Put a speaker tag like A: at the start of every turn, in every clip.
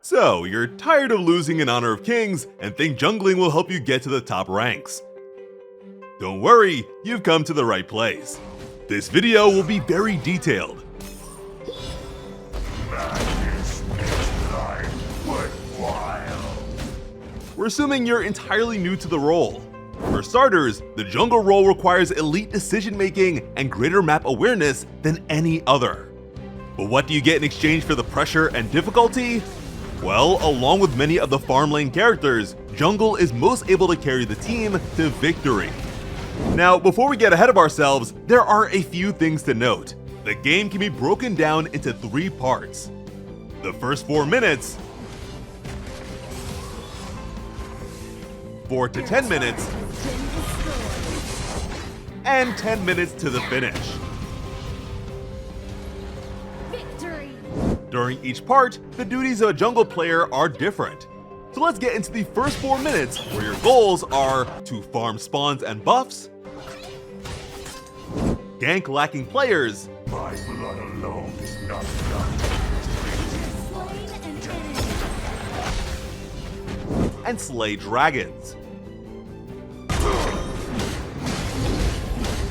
A: So, you're tired of losing in honor of kings and think jungling will help you get to the top ranks. Don't worry, you've come to the right place. This video will be very detailed. We're assuming you're entirely new to the role. For starters, the jungle role requires elite decision making and greater map awareness than any other. But what do you get in exchange for the pressure and difficulty? Well, along with many of the farm lane characters, jungle is most able to carry the team to victory. Now, before we get ahead of ourselves, there are a few things to note. The game can be broken down into 3 parts. The first 4 minutes, 4 to 10 minutes, and 10 minutes to the finish.
B: Victory!
A: During each part, the duties of a jungle player are different. So let's get into the first 4 minutes, where your goals are to farm spawns and buffs, gank lacking players,
C: My blood alone is not enough.
B: Slain an enemy.
A: and slay dragons.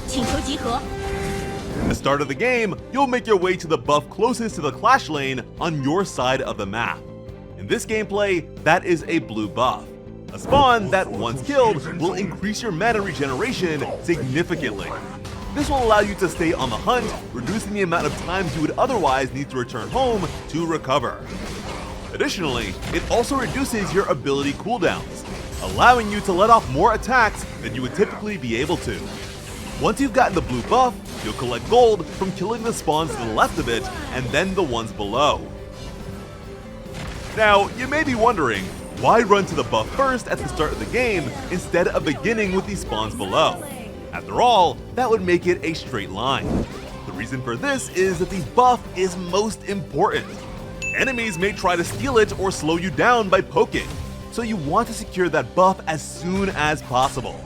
B: 请求集合。
A: At the start of the game, you'll make your way to the buff closest to the clash lane on your side of the map. In this gameplay, that is a blue buff. A spawn that, once killed, will increase your mana regeneration significantly. This will allow you to stay on the hunt, reducing the amount of times you would otherwise need to return home to recover. Additionally, it also reduces your ability cooldowns, allowing you to let off more attacks than you would typically be able to. Once you've gotten the blue buff, you'll collect gold from killing the spawns to the left of it and then the ones below. Now, you may be wondering, why run to the buff first at the start of the game instead of beginning with these spawns below? After all, that would make it a straight line. The reason for this is that the buff is most important. Enemies may try to steal it or slow you down by poking, so you want to secure that buff as soon as possible.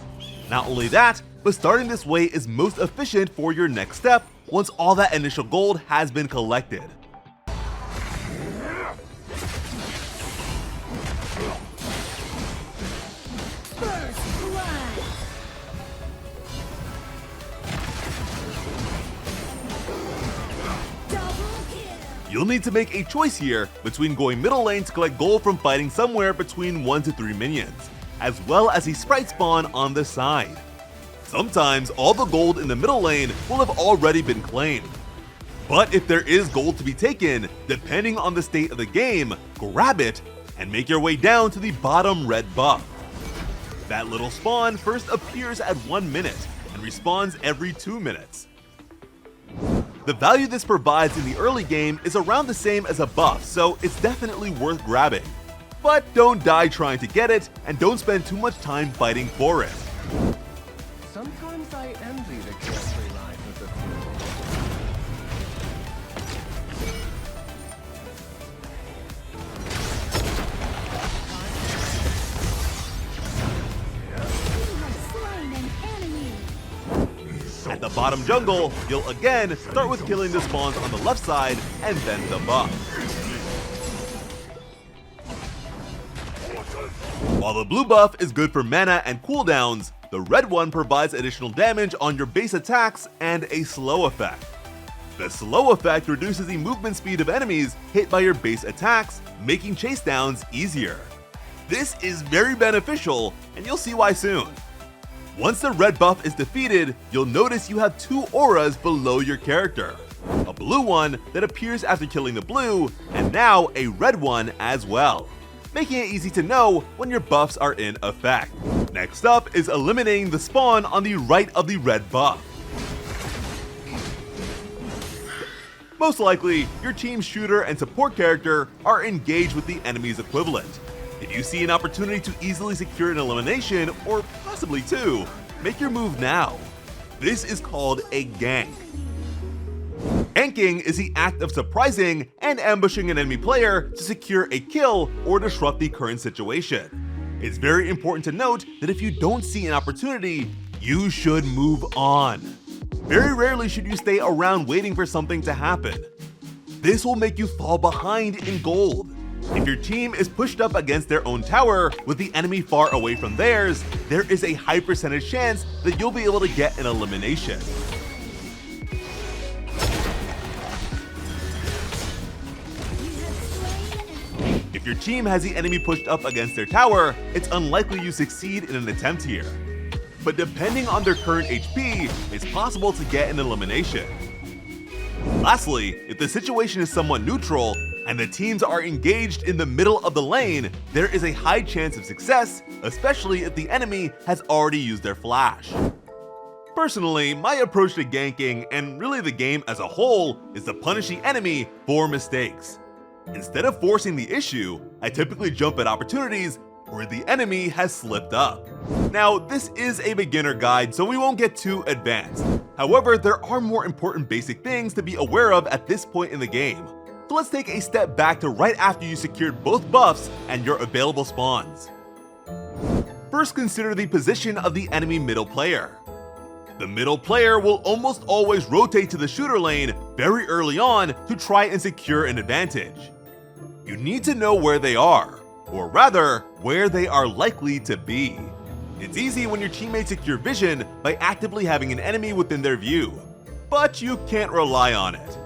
A: Not only that, but starting this way is most efficient for your next step once all that initial gold has been collected.
B: First blood. Double kill.
A: You'll need to make a choice here between going middle lane to collect gold from fighting somewhere between 1 to 3 minions, as well as a sprite spawn on the side. Sometimes all the gold in the middle lane will have already been claimed. But if there is gold to be taken, depending on the state of the game, grab it and make your way down to the bottom red buff. That little spawn first appears at 1 minute and respawns every 2 minutes. The value this provides in the early game is around the same as a buff, so it's definitely worth grabbing. But don't die trying to get it, and don't spend too much time fighting for it.
D: Sometimes I envy the carefree life of the few.
B: You have slain an enemy.
A: At the bottom jungle, you'll again start with killing the spawns on the left side and then the buff. While the blue buff is good for mana and cooldowns, the red one provides additional damage on your base attacks and a slow effect. The slow effect reduces the movement speed of enemies hit by your base attacks, making chase downs easier. This is very beneficial, and you'll see why soon. Once the red buff is defeated, you'll notice you have 2 auras below your character. A blue one that appears after killing the blue, and now a red one as well, making it easy to know when your buffs are in effect. Next up is eliminating the spawn on the right of the red buff. Most likely, your team's shooter and support character are engaged with the enemy's equivalent. If you see an opportunity to easily secure an elimination, or possibly 2, make your move now. This is called a gank. Ganking is the act of surprising and ambushing an enemy player to secure a kill or disrupt the current situation. It's very important to note that if you don't see an opportunity, you should move on. Very rarely should you stay around waiting for something to happen. This will make you fall behind in gold. If your team is pushed up against their own tower with the enemy far away from theirs, there is a high percentage chance that you'll be able to get an elimination. If your team has the enemy pushed up against their tower, it's unlikely you succeed in an attempt here. But depending on their current HP, it's possible to get an elimination. Lastly, if the situation is somewhat neutral and the teams are engaged in the middle of the lane, there is a high chance of success, especially if the enemy has already used their flash. Personally, my approach to ganking, and really the game as a whole, is to punish the enemy for mistakes. Instead of forcing the issue, I typically jump at opportunities where the enemy has slipped up. Now, this is a beginner guide, so we won't get too advanced. However, there are more important basic things to be aware of at this point in the game. So let's take a step back to right after you secured both buffs and your available spawns. First, consider the position of the enemy middle player. The middle player will almost always rotate to the shooter lane very early on to try and secure an advantage. You need to know where they are, or rather, where they are likely to be. It's easy when your teammates secure vision by actively having an enemy within their view, but you can't rely on it.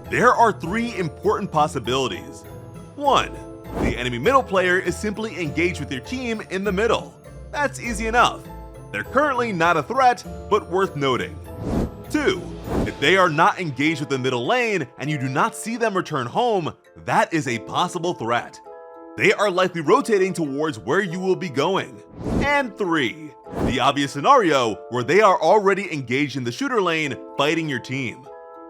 A: There are three important possibilities. 1. The enemy middle player is simply engaged with your team in the middle. That's easy enough. They're currently not a threat, but worth noting. 2. If they are not engaged with the middle lane and you do not see them return home, that is a possible threat. They are likely rotating towards where you will be going. And 3. The obvious scenario where they are already engaged in the shooter lane fighting your team.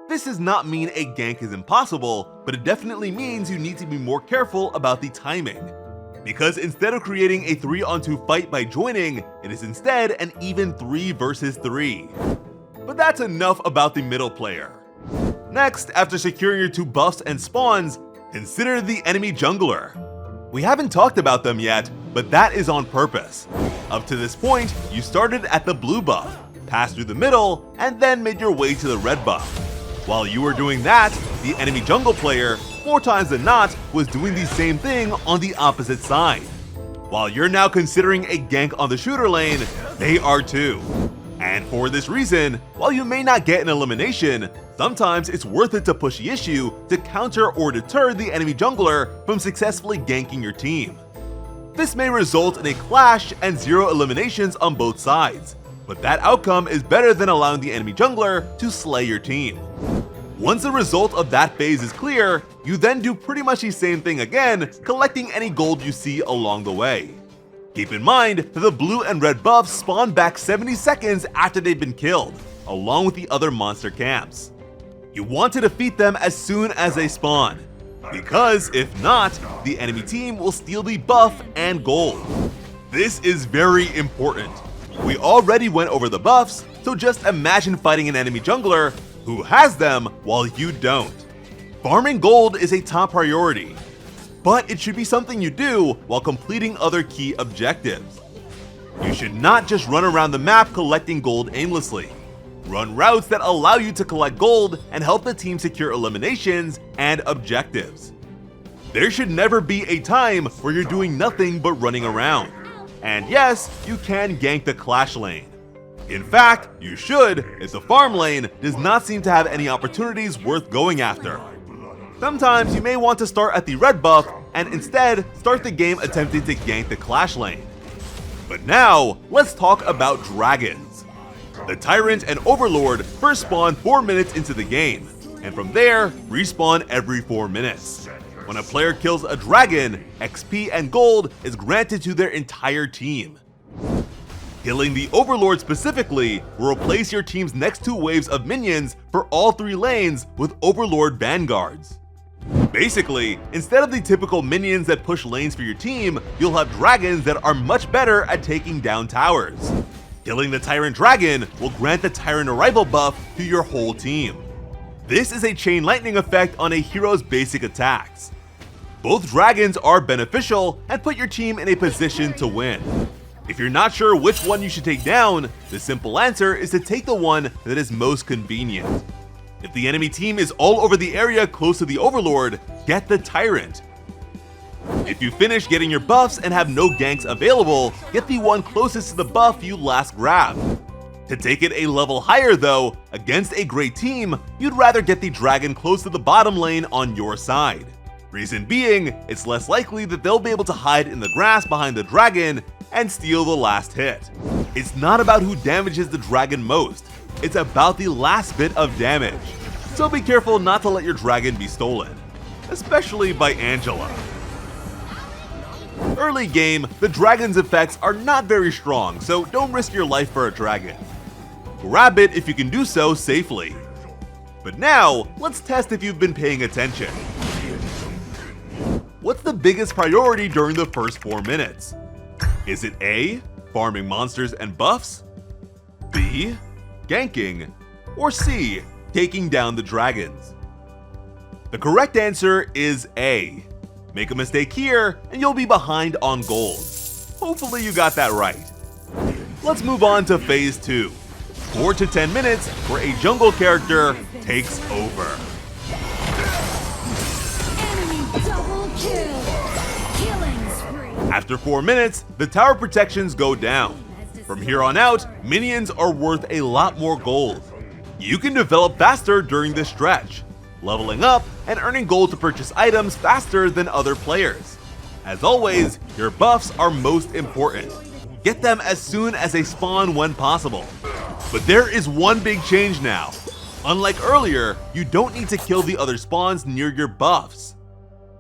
A: This does not mean a gank is impossible, but it definitely means you need to be more careful about the timing. Because instead of creating a 3-on-2 fight by joining, it is instead an even 3 versus 3. But that's enough about the middle player. Next, after securing your 2 buffs and spawns, consider the enemy jungler. We haven't talked about them yet, but that is on purpose. Up to this point, you started at the blue buff, passed through the middle, and then made your way to the red buff. While you were doing that, the enemy jungle player, more times than not, was doing the same thing on the opposite side. While you're now considering a gank on the shooter lane, they are too. And for this reason, while you may not get an elimination, sometimes it's worth it to push the issue to counter or deter the enemy jungler from successfully ganking your team. This may result in a clash and 0 eliminations on both sides, but that outcome is better than allowing the enemy jungler to slay your team. Once the result of that phase is clear, you then do pretty much the same thing again, collecting any gold you see along the way. Keep in mind that the blue and red buffs spawn back 70 seconds after they've been killed, along with the other monster camps. You want to defeat them as soon as they spawn, because if not, the enemy team will steal the buff and gold. This is very important. We already went over the buffs, so just imagine fighting an enemy jungler who has them while you don't. Farming gold is a top priority, but it should be something you do while completing other key objectives. You should not just run around the map collecting gold aimlessly. Run routes that allow you to collect gold and help the team secure eliminations and objectives. There should never be a time where you're doing nothing but running around. And yes, you can gank the clash lane. In fact, you should if the farm lane does not seem to have any opportunities worth going after. Sometimes you may want to start at the red buff and instead start the game attempting to gank the clash lane. But now, let's talk about dragons. The Tyrant and Overlord first spawn 4 minutes into the game, and from there, respawn every 4 minutes. When a player kills a dragon, XP and gold is granted to their entire team. Killing the Overlord specifically will replace your team's next 2 waves of minions for all 3 lanes with Overlord Vanguards. Basically, instead of the typical minions that push lanes for your team, you'll have dragons that are much better at taking down towers. Killing the Tyrant Dragon will grant the Tyrant Arrival buff to your whole team. This is a chain lightning effect on a hero's basic attacks. Both dragons are beneficial and put your team in a position to win. If you're not sure which one you should take down, the simple answer is to take the one that is most convenient. If the enemy team is all over the area close to the Overlord, get the Tyrant. If you finish getting your buffs and have no ganks available, get the one closest to the buff you last grabbed. To take it a level higher though, against a great team, you'd rather get the dragon close to the bottom lane on your side. Reason being, it's less likely that they'll be able to hide in the grass behind the dragon and steal the last hit. It's not about who damages the dragon most, it's about the last bit of damage. So be careful not to let your dragon be stolen, especially by Angela. Early game, the dragon's effects are not very strong, so don't risk your life for a dragon. Grab it if you can do so safely. But now, let's test if you've been paying attention. What's the biggest priority during the first 4 minutes? Is it A, farming monsters and buffs? B, ganking? Or C, taking down the dragons? The correct answer is A. Make a mistake here, and you'll be behind on gold. Hopefully you got that right. Let's move on to Phase 2. 4 to 10 minutes where a jungle character takes over.
B: Enemy double kill. Killing spree.
A: After 4 minutes, the tower protections go down. From here on out, minions are worth a lot more gold. You can develop faster during this stretch, leveling up and earning gold to purchase items faster than other players. As always, your buffs are most important. Get them as soon as they spawn when possible. But there is one big change now. Unlike earlier, you don't need to kill the other spawns near your buffs.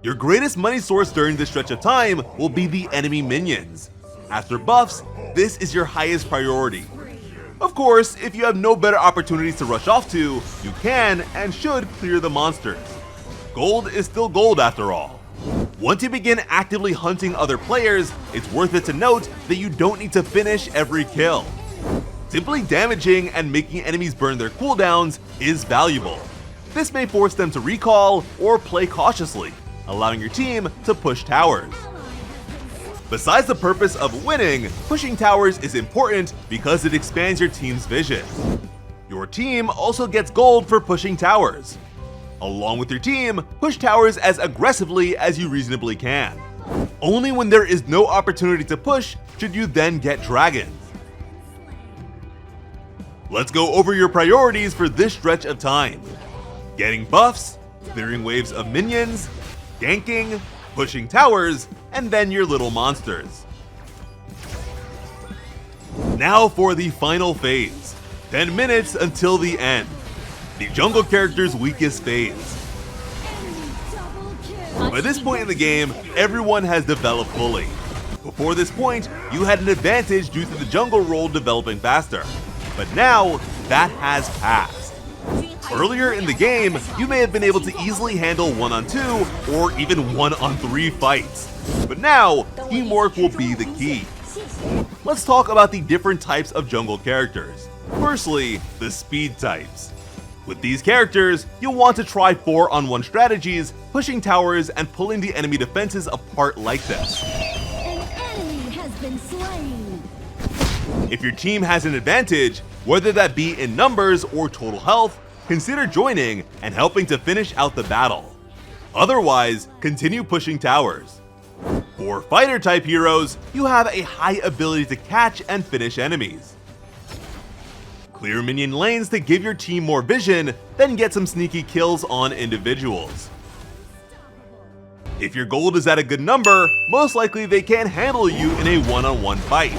A: Your greatest money source during this stretch of time will be the enemy minions. After buffs, this is your highest priority. Of course, if you have no better opportunities to rush off to, you can and should clear the monsters. Gold is still gold after all. Once you begin actively hunting other players, it's worth it to note that you don't need to finish every kill. Simply damaging and making enemies burn their cooldowns is valuable. This may force them to recall or play cautiously, allowing your team to push towers. Besides the purpose of winning, pushing towers is important because it expands your team's vision. Your team also gets gold for pushing towers. Along with your team, push towers as aggressively as you reasonably can. Only when there is no opportunity to push should you then get dragons. Let's go over your priorities for this stretch of time. Getting buffs, clearing waves of minions, ganking, pushing towers, and then your little monsters. Now for the final phase. 10 minutes until the end. The jungle character's weakest phase.
B: Enemy double kill.
A: By this point in the game, everyone has developed fully. Before this point, you had an advantage due to the jungle role developing faster. But now, that has passed. Earlier in the game, you may have been able to easily handle 1-on-2 or even 1-on-3 fights. But now, teamwork will be the key. Let's talk about the different types of jungle characters. Firstly, the speed types. With these characters, you'll want to try 4-on-1 strategies, pushing towers and pulling the enemy defenses apart like this.
B: An enemy has been slain.
A: If your team has an advantage, whether that be in numbers or total health, consider joining and helping to finish out the battle. Otherwise, continue pushing towers. For fighter type heroes, you have a high ability to catch and finish enemies. Clear minion lanes to give your team more vision, then get some sneaky kills on individuals. If your gold is at a good number, most likely they can't handle you in a 1-on-1 fight.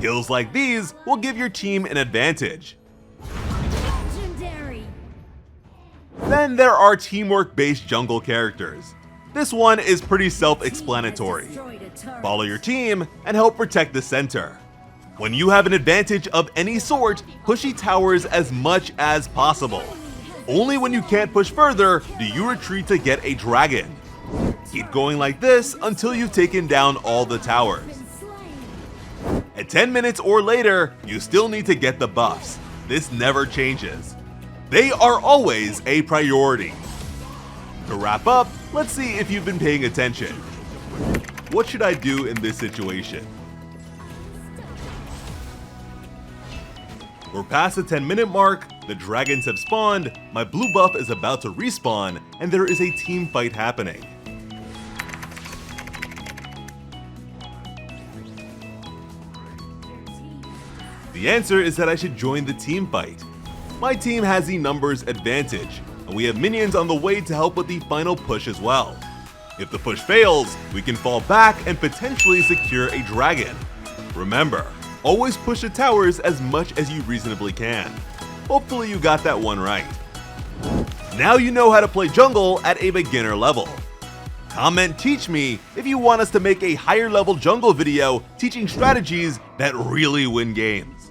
A: Kills like these will give your team an advantage.
B: Legendary.
A: Then there are teamwork-based jungle characters. This one is pretty self-explanatory.
B: Destroyed a turret.
A: Follow your team and help protect the center. When you have an advantage of any sort, pushy towers as much as possible. Only when you can't push further do you retreat to get a dragon. Keep going like this until you've taken down all the towers.
B: Been slain.
A: At 10 minutes or later, you still need to get the buffs. This never changes. They are always a priority. To wrap up, let's see if you've been paying attention. What should I do in this situation? We're past the 10-minute mark, the dragons have spawned, my blue buff is about to respawn, and there is a team fight happening. The answer is that I should join the team fight. My team has the numbers advantage, and we have minions on the way to help with the final push as well. If the push fails, we can fall back and potentially secure a dragon. Remember, always push the towers as much as you reasonably can. Hopefully you got that one right. Now you know how to play jungle at a beginner level. Comment teach me if you want us to make a higher level jungle video teaching strategies that really win games.